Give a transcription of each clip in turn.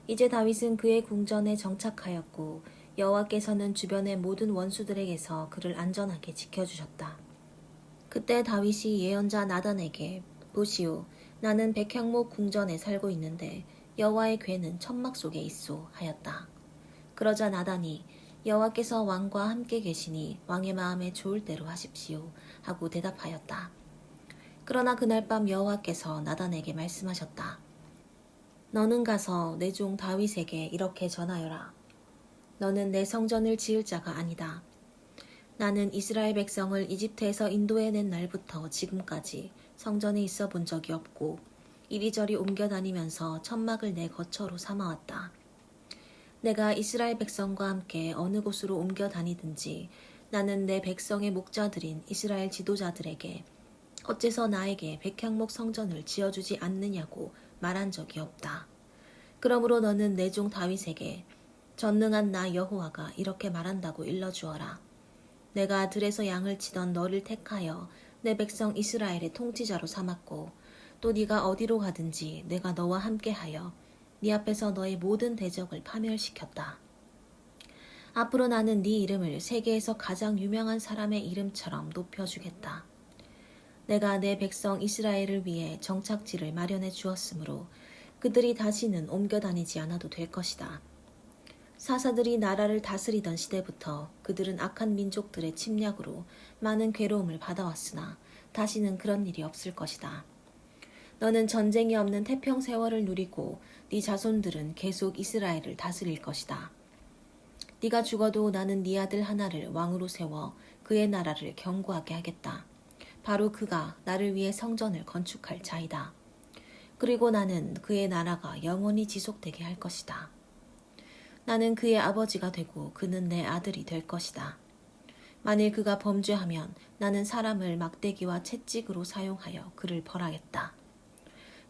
이제 다윗은 그의 궁전에 정착하였고 여호와께서는 주변의 모든 원수들에게서 그를 안전하게 지켜주셨다. 그때 다윗이 예언자 나단에게 보시오, 나는 백향목 궁전에 살고 있는데 여호와의 궤는 천막 속에 있소 하였다. 그러자 나단이 여호와께서 왕과 함께 계시니 왕의 마음에 좋을 대로 하십시오 하고 대답하였다. 그러나 그날 밤 여호와께서 나단에게 말씀하셨다. 너는 가서 내 종 다윗에게 이렇게 전하여라. 너는 내 성전을 지을 자가 아니다. 나는 이스라엘 백성을 이집트에서 인도해낸 날부터 지금까지 성전에 있어 본 적이 없고 이리저리 옮겨 다니면서 천막을 내 거처로 삼아왔다. 내가 이스라엘 백성과 함께 어느 곳으로 옮겨 다니든지 나는 내 백성의 목자들인 이스라엘 지도자들에게 어째서 나에게 백향목 성전을 지어주지 않느냐고 말한 적이 없다. 그러므로 너는 내 종 다윗에게 전능한 나 여호와가 이렇게 말한다고 일러주어라. 내가 들에서 양을 치던 너를 택하여 내 백성 이스라엘의 통치자로 삼았고 또 네가 어디로 가든지 내가 너와 함께하여 네 앞에서 너의 모든 대적을 파멸시켰다. 앞으로 나는 네 이름을 세계에서 가장 유명한 사람의 이름처럼 높여주겠다. 내가 내 백성 이스라엘을 위해 정착지를 마련해 주었으므로 그들이 다시는 옮겨 다니지 않아도 될 것이다. 사사들이 나라를 다스리던 시대부터 그들은 악한 민족들의 침략으로 많은 괴로움을 받아왔으나 다시는 그런 일이 없을 것이다. 너는 전쟁이 없는 태평 세월을 누리고 네 자손들은 계속 이스라엘을 다스릴 것이다. 네가 죽어도 나는 네 아들 하나를 왕으로 세워 그의 나라를 견고하게 하겠다. 바로 그가 나를 위해 성전을 건축할 자이다. 그리고 나는 그의 나라가 영원히 지속되게 할 것이다. 나는 그의 아버지가 되고 그는 내 아들이 될 것이다. 만일 그가 범죄하면 나는 사람을 막대기와 채찍으로 사용하여 그를 벌하겠다.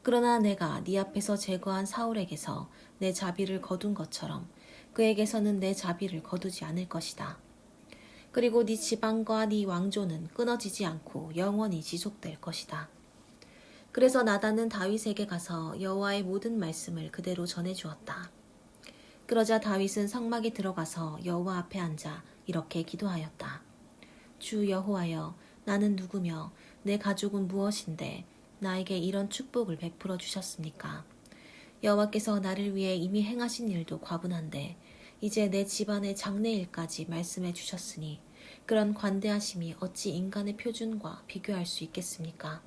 그러나 내가 네 앞에서 제거한 사울에게서 내 자비를 거둔 것처럼 그에게서는 내 자비를 거두지 않을 것이다. 그리고 네 지방과 네 왕조는 끊어지지 않고 영원히 지속될 것이다. 그래서 나단은 다윗에게 가서 여호와의 모든 말씀을 그대로 전해주었다. 그러자 다윗은 성막에 들어가서 여호와 앞에 앉아 이렇게 기도하였다. 주 여호와여, 나는 누구며 내 가족은 무엇인데 나에게 이런 축복을 베풀어 주셨습니까? 여호와께서 나를 위해 이미 행하신 일도 과분한데 이제 내 집안의 장래일까지 말씀해 주셨으니 그런 관대하심이 어찌 인간의 표준과 비교할 수 있겠습니까?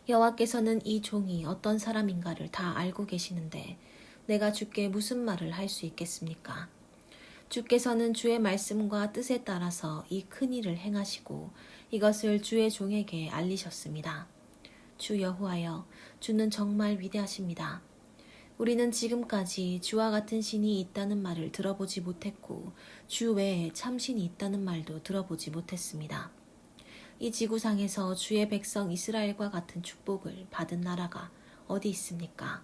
여호와께서는 이 종이 어떤 사람인가를 다 알고 계시는데 내가 주께 무슨 말을 할 수 있겠습니까? 주께서는 주의 말씀과 뜻에 따라서 이 큰 일을 행하시고 이것을 주의 종에게 알리셨습니다. 주 여호와여, 주는 정말 위대하십니다. 우리는 지금까지 주와 같은 신이 있다는 말을 들어보지 못했고 주 외에 참신이 있다는 말도 들어보지 못했습니다. 이 지구상에서 주의 백성 이스라엘과 같은 축복을 받은 나라가 어디 있습니까?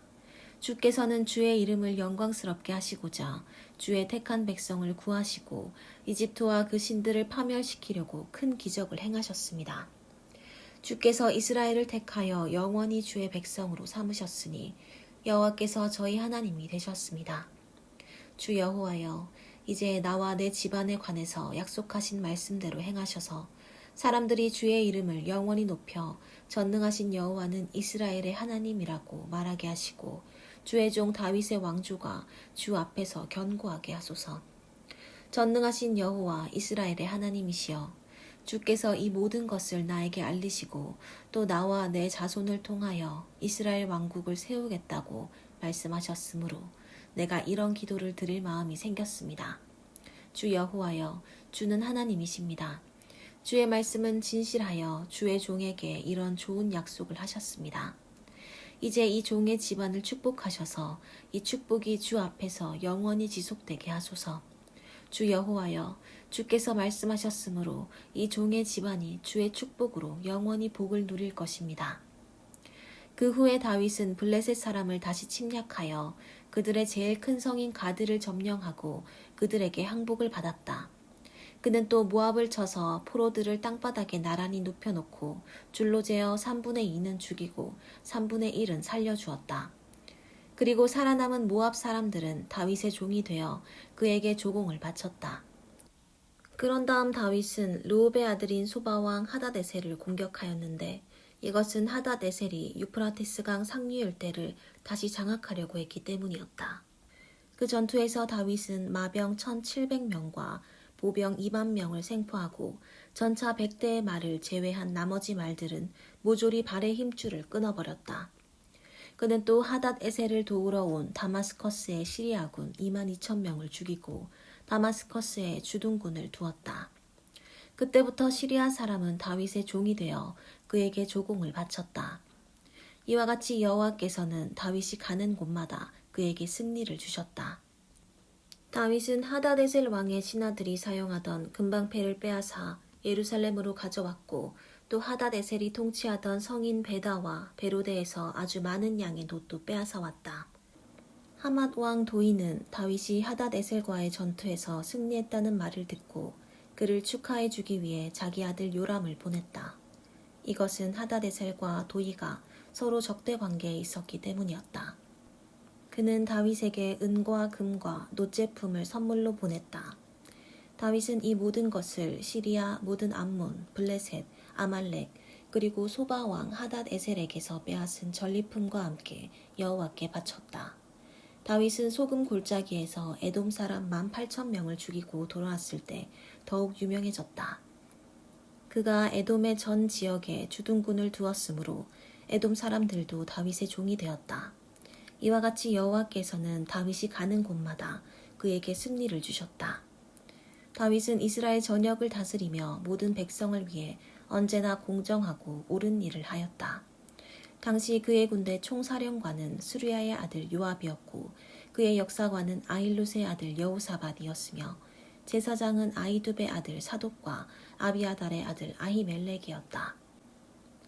주께서는 주의 이름을 영광스럽게 하시고자 주의 택한 백성을 구하시고 이집트와 그 신들을 파멸시키려고 큰 기적을 행하셨습니다. 주께서 이스라엘을 택하여 영원히 주의 백성으로 삼으셨으니 여호와께서 저희 하나님이 되셨습니다. 주 여호와여, 이제 나와 내 집안에 관해서 약속하신 말씀대로 행하셔서 사람들이 주의 이름을 영원히 높여 전능하신 여호와는 이스라엘의 하나님이라고 말하게 하시고 주의 종 다윗의 왕조가 주 앞에서 견고하게 하소서. 전능하신 여호와 이스라엘의 하나님이시여, 주께서 이 모든 것을 나에게 알리시고 또 나와 내 자손을 통하여 이스라엘 왕국을 세우겠다고 말씀하셨으므로 내가 이런 기도를 드릴 마음이 생겼습니다. 주 여호와여, 주는 하나님이십니다. 주의 말씀은 진실하여 주의 종에게 이런 좋은 약속을 하셨습니다. 이제 이 종의 집안을 축복하셔서 이 축복이 주 앞에서 영원히 지속되게 하소서. 주 여호와여, 주께서 말씀하셨으므로 이 종의 집안이 주의 축복으로 영원히 복을 누릴 것입니다. 그 후에 다윗은 블레셋 사람을 다시 침략하여 그들의 제일 큰 성인 가드를 점령하고 그들에게 항복을 받았다. 그는 또 모압을 쳐서 포로들을 땅바닥에 나란히 눕혀놓고 줄로 재어 3분의 2는 죽이고 3분의 1은 살려주었다. 그리고 살아남은 모압 사람들은 다윗의 종이 되어 그에게 조공을 바쳤다. 그런 다음 다윗은 르홉의 아들인 소바왕 하닷에셀을 공격하였는데 이것은 하닷에셀이 유프라테스강 상류 일대를 다시 장악하려고 했기 때문이었다. 그 전투에서 다윗은 마병 1,700명과 보병 2만 명을 생포하고 전차 100대의 말을 제외한 나머지 말들은 모조리 발의 힘줄을 끊어버렸다. 그는 또 하닷에셀을 도우러 온 다마스커스의 시리아군 2만 2천 명을 죽이고 다마스커스에 주둔군을 두었다. 그때부터 시리아 사람은 다윗의 종이 되어 그에게 조공을 바쳤다. 이와 같이 여호와께서는 다윗이 가는 곳마다 그에게 승리를 주셨다. 다윗은 하닷에셀 왕의 신하들이 사용하던 금방패를 빼앗아 예루살렘으로 가져왔고 또 하닷에셀이 통치하던 성인 베다와 베로데에서 아주 많은 양의 놋도 빼앗아 왔다. 하맛 왕 도이는 다윗이 하닷에셀과의 전투에서 승리했다는 말을 듣고 그를 축하해 주기 위해 자기 아들 요람을 보냈다. 이것은 하닷에셀과 도이가 서로 적대 관계에 있었기 때문이었다. 그는 다윗에게 은과 금과 놋제품을 선물로 보냈다. 다윗은 이 모든 것을 시리아 모든 암몬, 블레셋, 아말렉 그리고 소바왕 하닷에셀에게서 빼앗은 전리품과 함께 여호와께 바쳤다. 다윗은 소금 골짜기에서 에돔 사람 18,000명을 죽이고 돌아왔을 때 더욱 유명해졌다. 그가 에돔의 전 지역에 주둔군을 두었으므로 에돔 사람들도 다윗의 종이 되었다. 이와 같이 여호와께서는 다윗이 가는 곳마다 그에게 승리를 주셨다. 다윗은 이스라엘 전역을 다스리며 모든 백성을 위해 언제나 공정하고 옳은 일을 하였다. 당시 그의 군대 총사령관은 스루야의 아들 요압이었고 그의 역사관은 아힐롯의 아들 여호사밧이었으며 제사장은 아히두베의 아들 사독과 아비아달의 아들 아히멜렉이었다.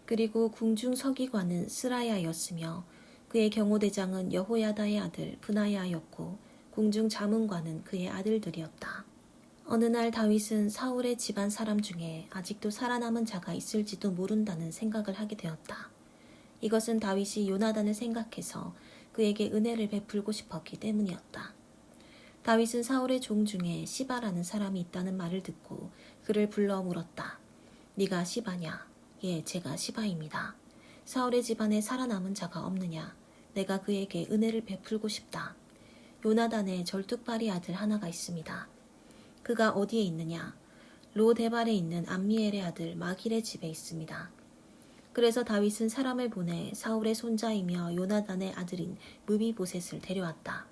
그리고 궁중 서기관은 스라야였으며 그의 경호대장은 여호야다의 아들 브나야였고 궁중 자문관은 그의 아들들이었다. 어느 날 다윗은 사울의 집안 사람 중에 아직도 살아남은 자가 있을지도 모른다는 생각을 하게 되었다. 이것은 다윗이 요나단을 생각해서 그에게 은혜를 베풀고 싶었기 때문이었다. 다윗은 사울의 종 중에 시바라는 사람이 있다는 말을 듣고 그를 불러 물었다. 네가 시바냐? 예, 제가 시바입니다. 사울의 집안에 살아남은 자가 없느냐? 내가 그에게 은혜를 베풀고 싶다. 요나단의 절뚝발이 아들 하나가 있습니다. 그가 어디에 있느냐? 로데발에 있는 암미엘의 아들 마길의 집에 있습니다. 그래서 다윗은 사람을 보내 사울의 손자이며 요나단의 아들인 무비보셋을 데려왔다.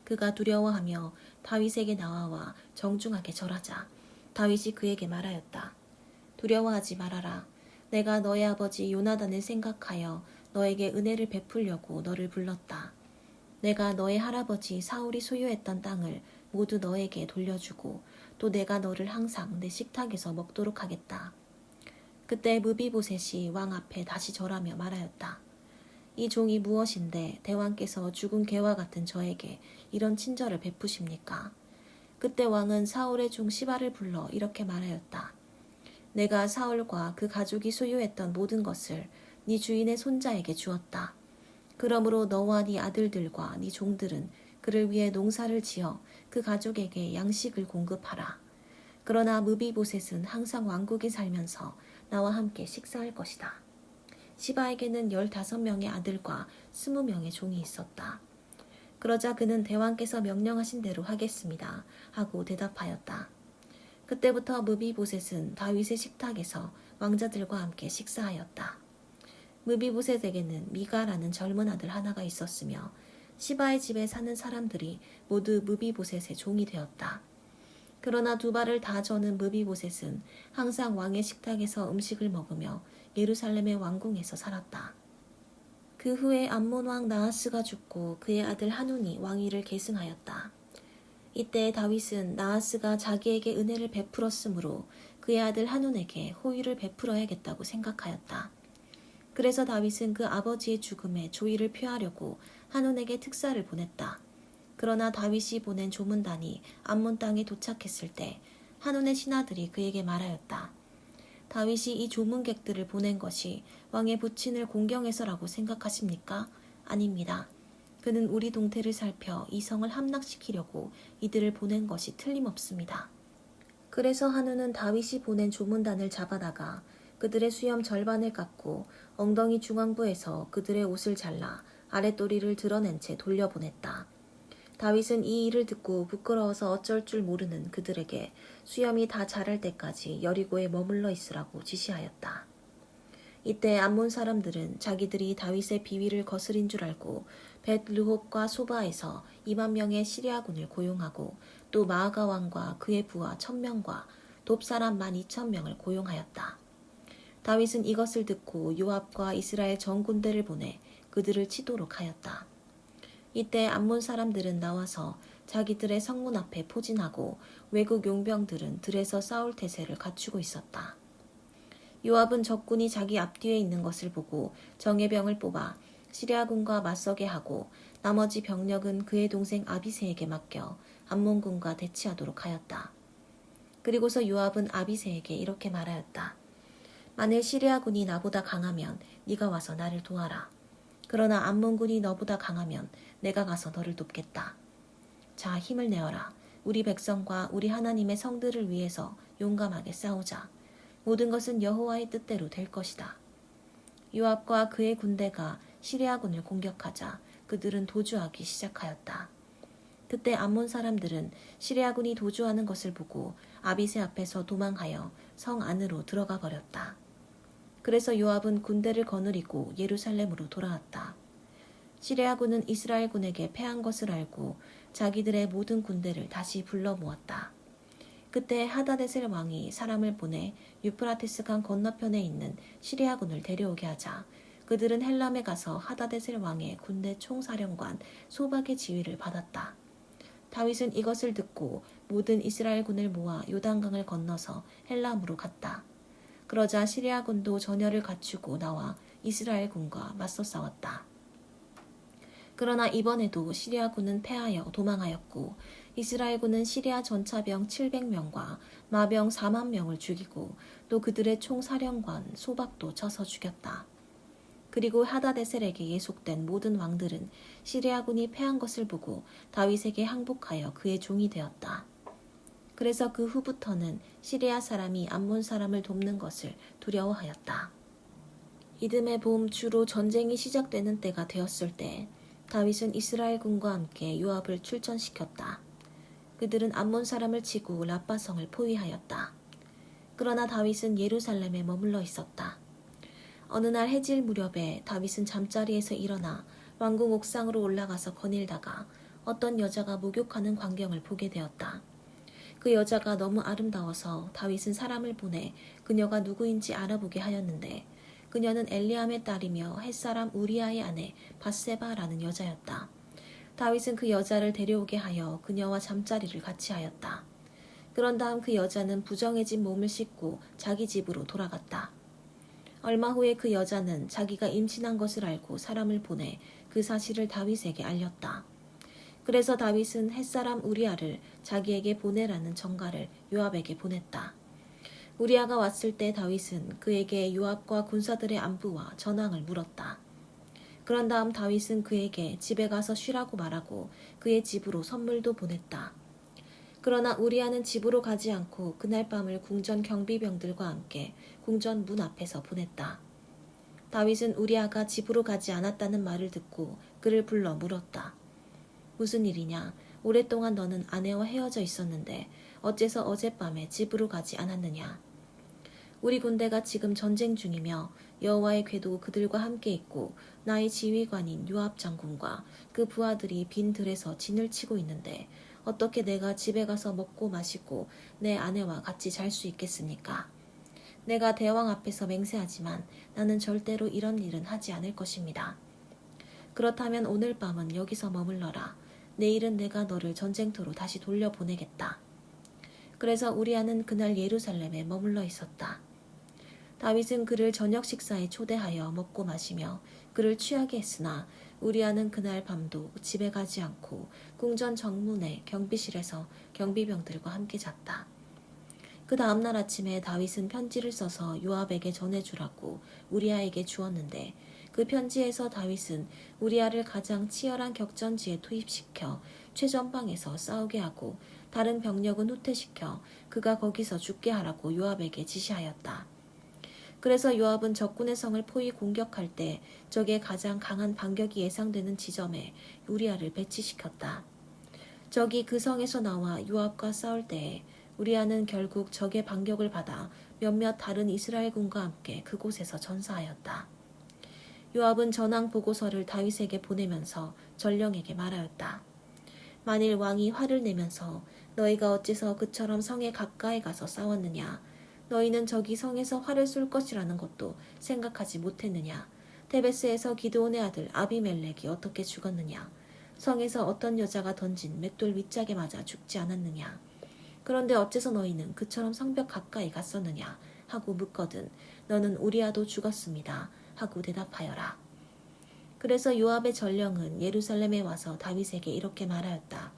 그가 두려워하며 다윗에게 나와와 정중하게 절하자 다윗이 그에게 말하였다. 두려워하지 말아라. 내가 너의 아버지 요나단을 생각하여 너에게 은혜를 베풀려고 너를 불렀다. 내가 너의 할아버지 사울이 소유했던 땅을 모두 너에게 돌려주고 또 내가 너를 항상 내 식탁에서 먹도록 하겠다. 그때 무비보셋이 왕 앞에 다시 절하며 말하였다. 이 종이 무엇인데 대왕께서 죽은 개와 같은 저에게 이런 친절을 베푸십니까? 그때 왕은 사울의 종 시바를 불러 이렇게 말하였다. 내가 사울과 그 가족이 소유했던 모든 것을 네 주인의 손자에게 주었다. 그러므로 너와 네 아들들과 네 종들은 그를 위해 농사를 지어 그 가족에게 양식을 공급하라. 그러나 무비보셋은 항상 왕국에 살면서 나와 함께 식사할 것이다. 시바에게는 15명의 아들과 20명의 종이 있었다. 그러자 그는 대왕께서 명령하신 대로 하겠습니다 하고 대답하였다. 그때부터 무비보셋은 다윗의 식탁에서 왕자들과 함께 식사하였다. 무비보셋에게는 미가라는 젊은 아들 하나가 있었으며 시바의 집에 사는 사람들이 모두 무비보셋의 종이 되었다. 그러나 두 발을 다 저는 무비보셋은 항상 왕의 식탁에서 음식을 먹으며 예루살렘의 왕궁에서 살았다. 그 후에 암몬 왕 나하스가 죽고 그의 아들 하눈이 왕위를 계승하였다. 이때 다윗은 나하스가 자기에게 은혜를 베풀었으므로 그의 아들 하눈에게 호의를 베풀어야겠다고 생각하였다. 그래서 다윗은 그 아버지의 죽음에 조의를 표하려고 하눈에게 특사를 보냈다. 그러나 다윗이 보낸 조문단이 암몬 땅에 도착했을 때 하눈의 신하들이 그에게 말하였다. 다윗이 이 조문객들을 보낸 것이 왕의 부친을 공경해서라고 생각하십니까? 아닙니다. 그는 우리 동태를 살펴 이 성을 함락시키려고 이들을 보낸 것이 틀림없습니다. 그래서 한우는 다윗이 보낸 조문단을 잡아다가 그들의 수염 절반을 깎고 엉덩이 중앙부에서 그들의 옷을 잘라 아랫도리를 드러낸 채 돌려보냈다. 다윗은 이 일을 듣고 부끄러워서 어쩔 줄 모르는 그들에게 수염이 다 자랄 때까지 여리고에 머물러 있으라고 지시하였다. 이때 암몬 사람들은 자기들이 다윗의 비위를 거스린 줄 알고 벳르홉과 소바에서 2만 명의 시리아군을 고용하고 또 마아가 왕과 그의 부하 1,000명과 돕 사람 12,000명을 고용하였다. 다윗은 이것을 듣고 요압과 이스라엘 전 군대를 보내 그들을 치도록 하였다. 이때 암몬 사람들은 나와서 자기들의 성문 앞에 포진하고 외국 용병들은 들에서 싸울 태세를 갖추고 있었다. 요압은 적군이 자기 앞뒤에 있는 것을 보고 정예병을 뽑아 시리아군과 맞서게 하고 나머지 병력은 그의 동생 아비새에게 맡겨 암몬군과 대치하도록 하였다. 그리고서 요압은 아비새에게 이렇게 말하였다. 만일 시리아군이 나보다 강하면 네가 와서 나를 도와라. 그러나 암몬군이 너보다 강하면 내가 가서 너를 돕겠다. 자, 힘을 내어라. 우리 백성과 우리 하나님의 성들을 위해서 용감하게 싸우자. 모든 것은 여호와의 뜻대로 될 것이다. 요압과 그의 군대가 시리아군을 공격하자 그들은 도주하기 시작하였다. 그때 암몬 사람들은 시리아군이 도주하는 것을 보고 아비새 앞에서 도망하여 성 안으로 들어가 버렸다. 그래서 요압은 군대를 거느리고 예루살렘으로 돌아왔다. 시리아군은 이스라엘군에게 패한 것을 알고 자기들의 모든 군대를 다시 불러 모았다. 그때 하다데셀 왕이 사람을 보내 유프라테스 강 건너편에 있는 시리아군을 데려오게 하자 그들은 헬람에 가서 하다데셀 왕의 군대 총사령관 소박의 지휘를 받았다. 다윗은 이것을 듣고 모든 이스라엘군을 모아 요단강을 건너서 헬람으로 갔다. 그러자 시리아군도 전열을 갖추고 나와 이스라엘군과 맞서 싸웠다. 그러나 이번에도 시리아군은 패하여 도망하였고 이스라엘군은 시리아 전차병 700명과 마병 4만 명을 죽이고 또 그들의 총사령관 소박도 쳐서 죽였다. 그리고 하다데셀에게 예속된 모든 왕들은 시리아군이 패한 것을 보고 다윗에게 항복하여 그의 종이 되었다. 그래서 그 후부터는 시리아 사람이 암몬 사람을 돕는 것을 두려워하였다. 이듬해 봄 주로 전쟁이 시작되는 때가 되었을 때 다윗은 이스라엘군과 함께 요압을 출전시켰다. 그들은 암몬 사람을 치고 라빠성을 포위하였다. 그러나 다윗은 예루살렘에 머물러 있었다. 어느 날 해질 무렵에 다윗은 잠자리에서 일어나 왕궁 옥상으로 올라가서 거닐다가 어떤 여자가 목욕하는 광경을 보게 되었다. 그 여자가 너무 아름다워서 다윗은 사람을 보내 그녀가 누구인지 알아보게 하였는데 그녀는 엘리암의 딸이며 햇사람 우리아의 아내 밧세바라는 여자였다. 다윗은 그 여자를 데려오게 하여 그녀와 잠자리를 같이 하였다. 그런 다음 그 여자는 부정해진 몸을 씻고 자기 집으로 돌아갔다. 얼마 후에 그 여자는 자기가 임신한 것을 알고 사람을 보내 그 사실을 다윗에게 알렸다. 그래서 다윗은 햇사람 우리아를 자기에게 보내라는 전가를 요압에게 보냈다. 우리아가 왔을 때 다윗은 그에게 요압과 군사들의 안부와 전황을 물었다. 그런 다음 다윗은 그에게 집에 가서 쉬라고 말하고 그의 집으로 선물도 보냈다. 그러나 우리아는 집으로 가지 않고 그날 밤을 궁전 경비병들과 함께 궁전 문 앞에서 보냈다. 다윗은 우리아가 집으로 가지 않았다는 말을 듣고 그를 불러 물었다. 무슨 일이냐? 오랫동안 너는 아내와 헤어져 있었는데 어째서 어젯밤에 집으로 가지 않았느냐? 우리 군대가 지금 전쟁 중이며 여호와의 궤도 그들과 함께 있고 나의 지휘관인 요압 장군과 그 부하들이 빈 들에서 진을 치고 있는데 어떻게 내가 집에 가서 먹고 마시고 내 아내와 같이 잘 수 있겠습니까? 내가 대왕 앞에서 맹세하지만 나는 절대로 이런 일은 하지 않을 것입니다. 그렇다면 오늘 밤은 여기서 머물러라. 내일은 내가 너를 전쟁터로 다시 돌려보내겠다. 그래서 우리아는 그날 예루살렘에 머물러 있었다. 다윗은 그를 저녁 식사에 초대하여 먹고 마시며 그를 취하게 했으나 우리아는 그날 밤도 집에 가지 않고 궁전 정문의 경비실에서 경비병들과 함께 잤다. 그 다음날 아침에 다윗은 편지를 써서 요압에게 전해주라고 우리아에게 주었는데 그 편지에서 다윗은 우리아를 가장 치열한 격전지에 투입시켜 최전방에서 싸우게 하고 다른 병력은 후퇴시켜 그가 거기서 죽게 하라고 요압에게 지시하였다. 그래서 요압은 적군의 성을 포위 공격할 때 적의 가장 강한 반격이 예상되는 지점에 우리아를 배치시켰다. 적이 그 성에서 나와 요압과 싸울 때에 우리아는 결국 적의 반격을 받아 몇몇 다른 이스라엘 군과 함께 그곳에서 전사하였다. 요압은 전황 보고서를 다윗에게 보내면서 전령에게 말하였다. 만일 왕이 화를 내면서 너희가 어째서 그처럼 성에 가까이 가서 싸웠느냐? 너희는 저기 성에서 활을 쏠 것이라는 것도 생각하지 못했느냐? 데베스에서 기드온의 아들 아비멜렉이 어떻게 죽었느냐? 성에서 어떤 여자가 던진 맷돌 윗짝에 맞아 죽지 않았느냐? 그런데 어째서 너희는 그처럼 성벽 가까이 갔었느냐? 하고 묻거든 너는 우리아도 죽었습니다. 하고 대답하여라. 그래서 요압의 전령은 예루살렘에 와서 다윗에게 이렇게 말하였다.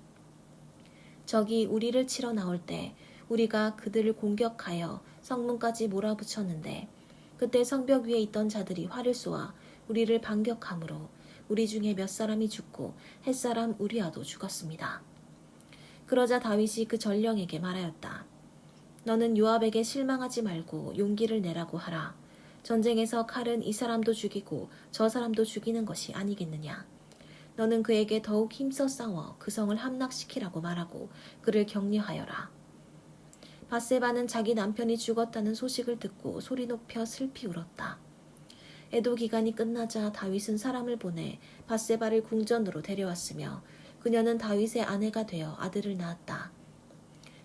적이 우리를 치러 나올 때 우리가 그들을 공격하여 성문까지 몰아붙였는데 그때 성벽 위에 있던 자들이 활을 쏘아 우리를 반격하므로 우리 중에 몇 사람이 죽고 햇사람 우리아도 죽었습니다. 그러자 다윗이 그 전령에게 말하였다. 너는 요압에게 실망하지 말고 용기를 내라고 하라. 전쟁에서 칼은 이 사람도 죽이고 저 사람도 죽이는 것이 아니겠느냐. 너는 그에게 더욱 힘써 싸워 그 성을 함락시키라고 말하고 그를 격려하여라. 밧세바는 자기 남편이 죽었다는 소식을 듣고 소리 높여 슬피 울었다. 애도 기간이 끝나자 다윗은 사람을 보내 밧세바를 궁전으로 데려왔으며 그녀는 다윗의 아내가 되어 아들을 낳았다.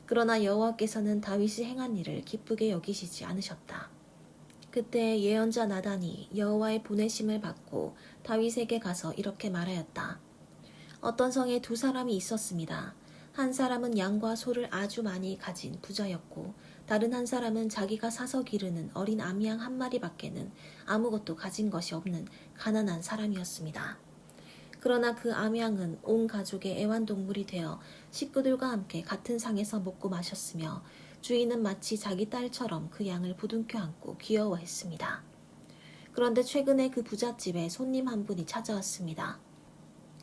그러나 여호와께서는 다윗이 행한 일을 기쁘게 여기시지 않으셨다. 그때 예언자 나단이 여호와의 보내심을 받고 다윗에게 가서 이렇게 말하였다. 어떤 성에 두 사람이 있었습니다. 한 사람은 양과 소를 아주 많이 가진 부자였고 다른 한 사람은 자기가 사서 기르는 어린 아미양 한 마리밖에는 아무것도 가진 것이 없는 가난한 사람이었습니다. 그러나 그 아미양은 온 가족의 애완동물이 되어 식구들과 함께 같은 상에서 먹고 마셨으며 주인은 마치 자기 딸처럼 그 양을 부둥켜 안고 귀여워했습니다. 그런데 최근에 그 부잣집에 손님 한 분이 찾아왔습니다.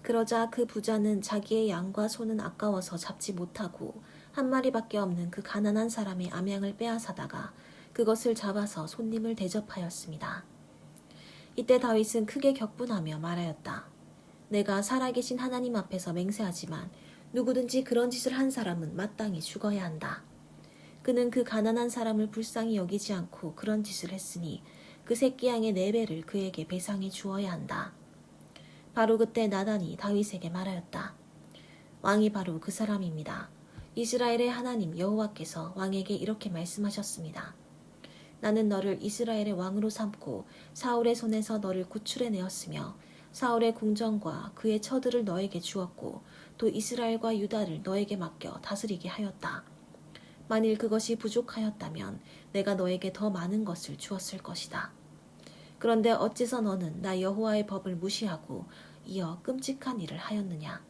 그러자 그 부자는 자기의 양과 소는 아까워서 잡지 못하고 한 마리밖에 없는 그 가난한 사람의 암양을 빼앗아다가 그것을 잡아서 손님을 대접하였습니다. 이때 다윗은 크게 격분하며 말하였다. 내가 살아계신 하나님 앞에서 맹세하지만 누구든지 그런 짓을 한 사람은 마땅히 죽어야 한다. 그는 그 가난한 사람을 불쌍히 여기지 않고 그런 짓을 했으니 그 새끼 양의 4배를 그에게 배상해 주어야 한다. 바로 그때 나단이 다윗에게 말하였다. 왕이 바로 그 사람입니다. 이스라엘의 하나님 여호와께서 왕에게 이렇게 말씀하셨습니다. 나는 너를 이스라엘의 왕으로 삼고 사울의 손에서 너를 구출해내었으며 사울의 궁정과 그의 처들을 너에게 주었고 또 이스라엘과 유다를 너에게 맡겨 다스리게 하였다. 만일 그것이 부족하였다면 내가 너에게 더 많은 것을 주었을 것이다. 그런데 어째서 너는 나 여호와의 법을 무시하고 이어 끔찍한 일을 하였느냐?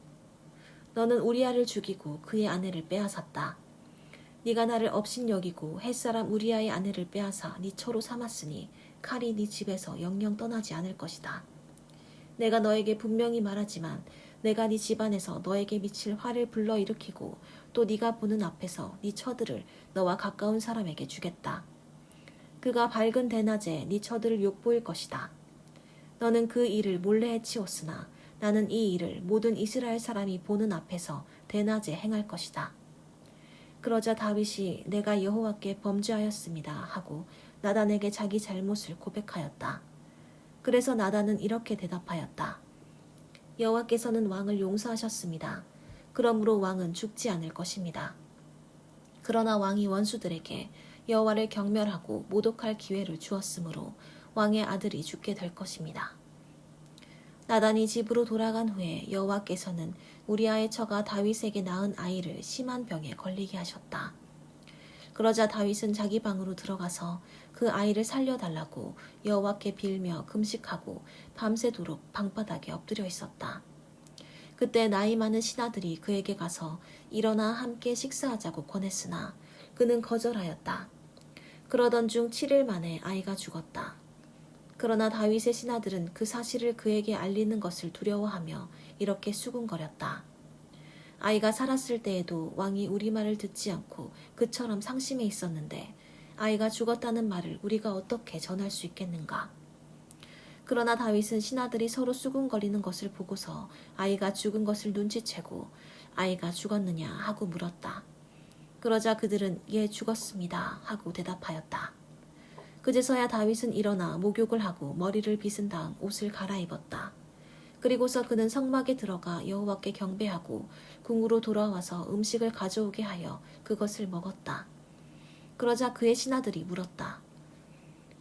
너는 우리아를 죽이고 그의 아내를 빼앗았다. 네가 나를 업신여기고 햇사람 우리아의 아내를 빼앗아 네 처로 삼았으니 칼이 네 집에서 영영 떠나지 않을 것이다. 내가 너에게 분명히 말하지만 내가 네 집안에서 너에게 미칠 화를 불러일으키고 또 네가 보는 앞에서 네 처들을 너와 가까운 사람에게 주겠다. 그가 밝은 대낮에 네 처들을 욕보일 것이다. 너는 그 일을 몰래 해치웠으나 나는 이 일을 모든 이스라엘 사람이 보는 앞에서 대낮에 행할 것이다. 그러자 다윗이 내가 여호와께 범죄하였습니다 하고 나단에게 자기 잘못을 고백하였다. 그래서 나단은 이렇게 대답하였다. 여호와께서는 왕을 용서하셨습니다. 그러므로 왕은 죽지 않을 것입니다. 그러나 왕이 원수들에게 여호와를 경멸하고 모독할 기회를 주었으므로 왕의 아들이 죽게 될 것입니다. 나단이 집으로 돌아간 후에 여호와께서는 우리아의 처가 다윗에게 낳은 아이를 심한 병에 걸리게 하셨다. 그러자 다윗은 자기 방으로 들어가서 그 아이를 살려달라고 여호와께 빌며 금식하고 밤새도록 방바닥에 엎드려 있었다. 그때 나이 많은 신하들이 그에게 가서 일어나 함께 식사하자고 권했으나 그는 거절하였다. 그러던 중 7일 만에 아이가 죽었다. 그러나 다윗의 신하들은 그 사실을 그에게 알리는 것을 두려워하며 이렇게 수군거렸다. 아이가 살았을 때에도 왕이 우리 말을 듣지 않고 그처럼 상심해 있었는데 아이가 죽었다는 말을 우리가 어떻게 전할 수 있겠는가? 그러나 다윗은 신하들이 서로 수군거리는 것을 보고서 아이가 죽은 것을 눈치채고 아이가 죽었느냐 하고 물었다. 그러자 그들은 예 죽었습니다 하고 대답하였다. 그제서야 다윗은 일어나 목욕을 하고 머리를 빗은 다음 옷을 갈아입었다. 그리고서 그는 성막에 들어가 여호와께 경배하고 궁으로 돌아와서 음식을 가져오게 하여 그것을 먹었다. 그러자 그의 신하들이 물었다.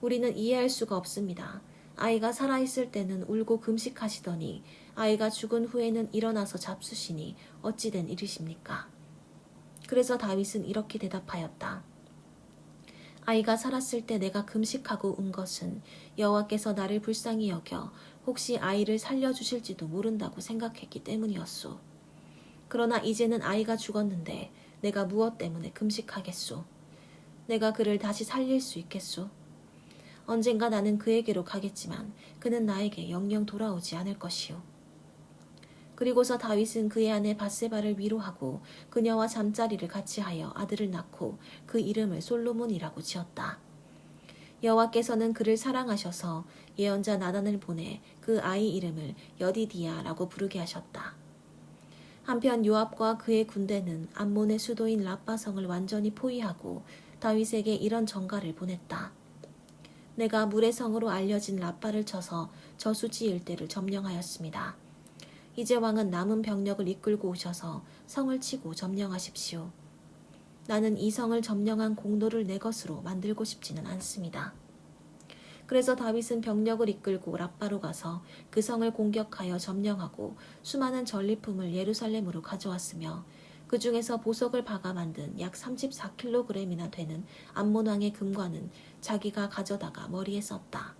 우리는 이해할 수가 없습니다. 아이가 살아있을 때는 울고 금식하시더니 아이가 죽은 후에는 일어나서 잡수시니 어찌 된 일이십니까? 그래서 다윗은 이렇게 대답하였다. 아이가 살았을 때 내가 금식하고 운 것은 여호와께서 나를 불쌍히 여겨 혹시 아이를 살려주실지도 모른다고 생각했기 때문이었소. 그러나 이제는 아이가 죽었는데 내가 무엇 때문에 금식하겠소? 내가 그를 다시 살릴 수 있겠소? 언젠가 나는 그에게로 가겠지만 그는 나에게 영영 돌아오지 않을 것이오. 그리고서 다윗은 그의 아내 밧세바를 위로하고 그녀와 잠자리를 같이 하여 아들을 낳고 그 이름을 솔로몬이라고 지었다. 여호와께서는 그를 사랑하셔서 예언자 나단을 보내 그 아이 이름을 여디디야라고 부르게 하셨다. 한편 요압과 그의 군대는 암몬의 수도인 라빠성을 완전히 포위하고 다윗에게 이런 전가를 보냈다. 내가 물의 성으로 알려진 라빠를 쳐서 저수지 일대를 점령하였습니다. 이제 왕은 남은 병력을 이끌고 오셔서 성을 치고 점령하십시오. 나는 이 성을 점령한 공로를 내 것으로 만들고 싶지는 않습니다. 그래서 다윗은 병력을 이끌고 라빠로 가서 그 성을 공격하여 점령하고 수많은 전리품을 예루살렘으로 가져왔으며 그 중에서 보석을 박아 만든 약 34kg이나 되는 암몬 왕의 금관은 자기가 가져다가 머리에 썼다.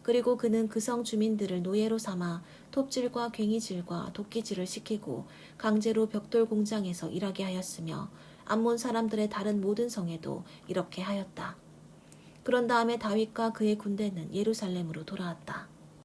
그리고 그는 그 성 주민들을 노예로 삼아 톱질과 괭이질과 도끼질을 시키고 강제로 벽돌 공장에서 일하게 하였으며 암몬 사람들의 다른 모든 성에도 이렇게 하였다. 그런 다음에 다윗과 그의 군대는 예루살렘으로 돌아왔다.